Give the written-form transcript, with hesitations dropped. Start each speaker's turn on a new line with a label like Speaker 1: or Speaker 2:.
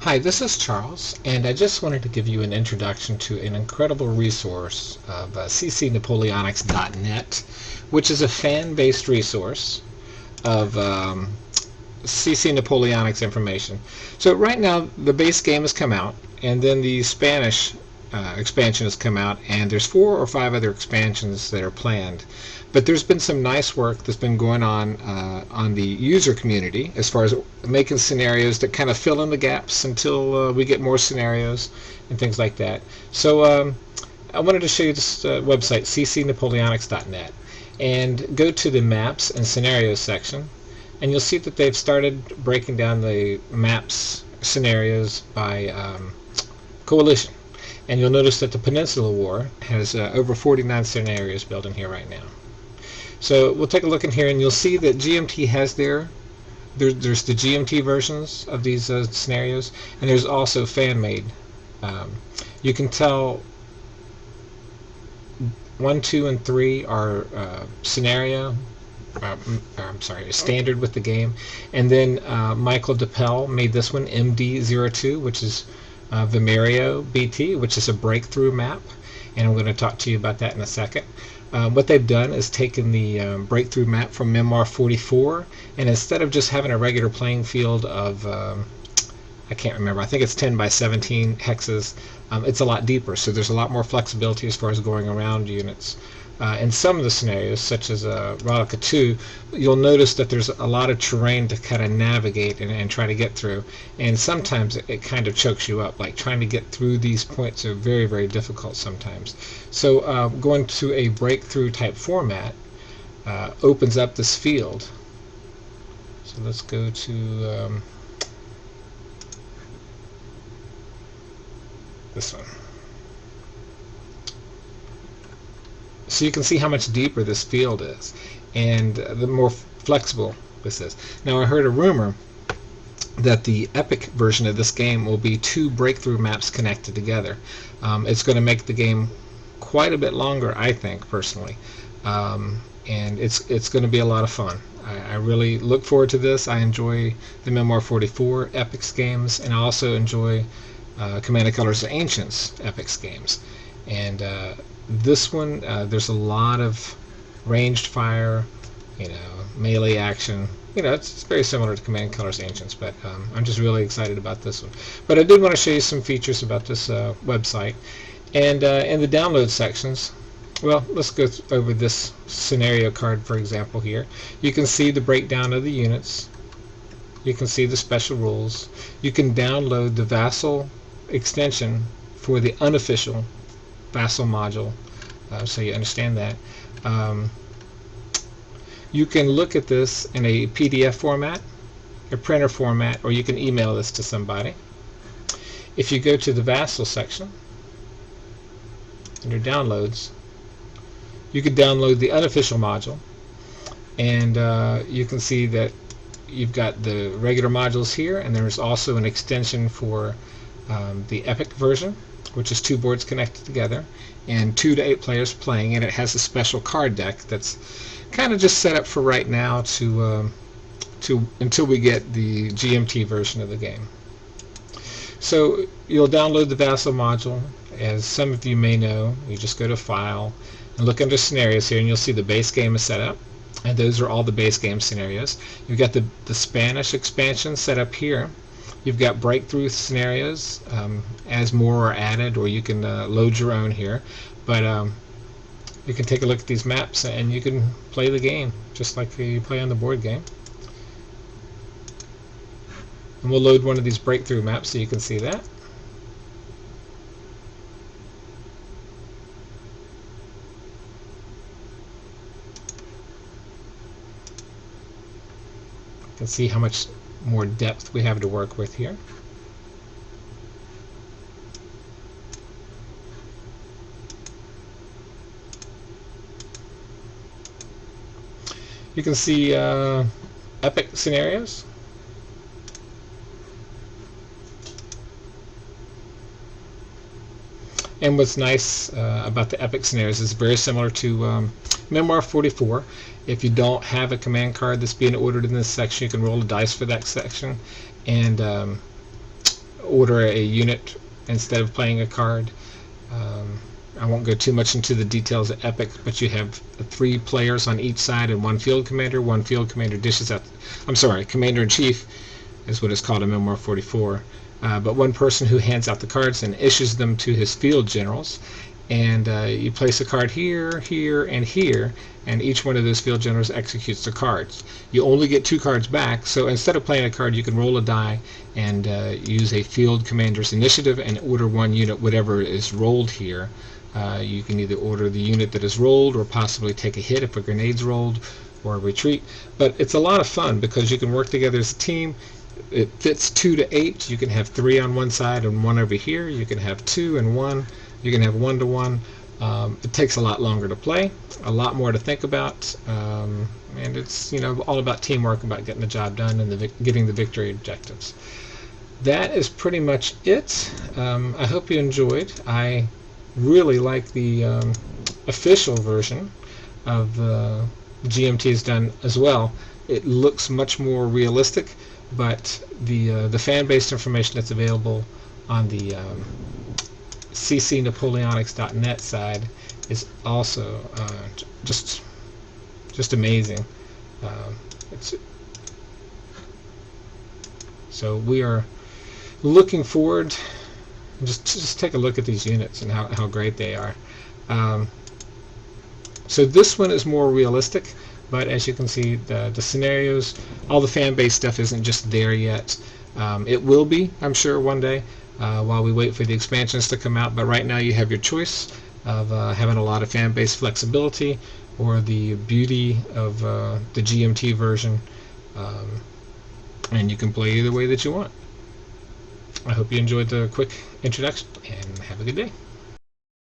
Speaker 1: Hi, this is Charles, and I just wanted to give you an introduction to an incredible resource of ccnapoleonics.net, which is a fan-based resource of CC Napoleonics information. So right now, the base game has come out, and then the Spanish expansion has come out, and there's 4 or 5 other expansions that are planned. But there's been some nice work that's been going on the user community as far as making scenarios that kind of fill in the gaps until we get more scenarios and things like that. So I wanted to show you this website, ccnapoleonics.net, and go to the Maps and Scenarios section, and you'll see that they've started breaking down the maps scenarios by coalition. And you'll notice that the Peninsula War has over 49 scenarios built in here right now. So we'll take a look in here, and you'll see that GMT has there's the GMT versions of these scenarios, and there's also fan-made. You can tell 1, 2, and 3 are scenario. I'm sorry, standard with the game, and then Michael DePel made this one, MD02, which is Vimerio BT, which is a breakthrough map, and I'm going to talk to you about that in a second. What they've done is taken the breakthrough map from Memoir 44, and instead of just having a regular playing field of I can't remember, I think it's 10 by 17 hexes, it's a lot deeper, so there's a lot more flexibility as far as going around units. In some of the scenarios, such as Radica 2, you'll notice that there's a lot of terrain to kind of navigate and try to get through, and sometimes it kind of chokes you up. Like trying to get through these points are very, very difficult sometimes. So going to a breakthrough type format opens up this field. So let's go to this one. So you can see how much deeper this field is, and the more flexible this is. Now I heard a rumor that the epic version of this game will be 2 breakthrough maps connected together. It's going to make the game quite a bit longer, I think, personally, and it's going to be a lot of fun. I really look forward to this. I enjoy the Memoir 44 Epics games, and I also enjoy Command & Colors Ancients Epics games. And this one, there's a lot of ranged fire, melee action. It's very similar to Command & Colors Ancients, but I'm just really excited about this one. But I did want to show you some features about this website. And in the download sections, well, let's go over this scenario card, for example, here. You can see the breakdown of the units. You can see the special rules. You can download the vassal extension for the unofficial vassal module, so you understand that. You can look at this in a PDF format, a printer format, or you can email this to somebody. If you go to the vassal section under downloads, you can download the unofficial module, and you can see that you've got the regular modules here, and there's also an extension for the epic version, which is 2 boards connected together and 2 to 8 players playing, and it has a special card deck that's kind of just set up for right now to until we get the GMT version of the game. So you'll download the vassal module. As some of you may know, you just go to File and look under Scenarios here, and you'll see the base game is set up, and those are all the base game scenarios. You've got the Spanish expansion set up here. You've got breakthrough scenarios as more are added, or you can load your own here. But you can take a look at these maps and you can play the game just like you play on the board game. And we'll load one of these breakthrough maps so you can see that. You can see how much more depth we have to work with here. You can see epic scenarios. And what's nice about the epic scenarios is very similar to Memoir 44. If you don't have a command card that's being ordered in this section, you can roll a dice for that section. And order a unit instead of playing a card. I won't go too much into the details of Epic, but you have 3 players on each side and 1 field commander. 1 field commander dishes out, I'm sorry, commander-in-chief is what is called a Memoir 44. But 1 person who hands out the cards and issues them to his field generals. And you place a card here, here, and here, and each one of those field generals executes the cards. You only get 2 cards back, so instead of playing a card, you can roll a die and use a field commander's initiative and order 1 unit, whatever is rolled here. You can either order the unit that is rolled or possibly take a hit if a grenade's rolled or a retreat. But it's a lot of fun because you can work together as a team. It fits 2 to 8. You can have 3 on one side and 1 over here. You can have 2 and 1. You can have 1 to 1. It takes a lot longer to play, a lot more to think about, and it's all about teamwork, about getting the job done and getting the victory objectives. That is pretty much it. I hope you enjoyed. I really like the official version of GMT is done as well. It looks much more realistic, but the fan-based information that's available on the ccnapoleonics.net side is also just amazing. So we are looking forward. Just take a look at these units and how great they are. So this one is more realistic, but as you can see, the scenarios, all the fan-based stuff isn't just there yet. It will be, I'm sure, one day while we wait for the expansions to come out. But right now you have your choice of having a lot of fan-based flexibility or the beauty of the GMT version, and you can play either way that you want. I hope you enjoyed the quick introduction, and have a good day.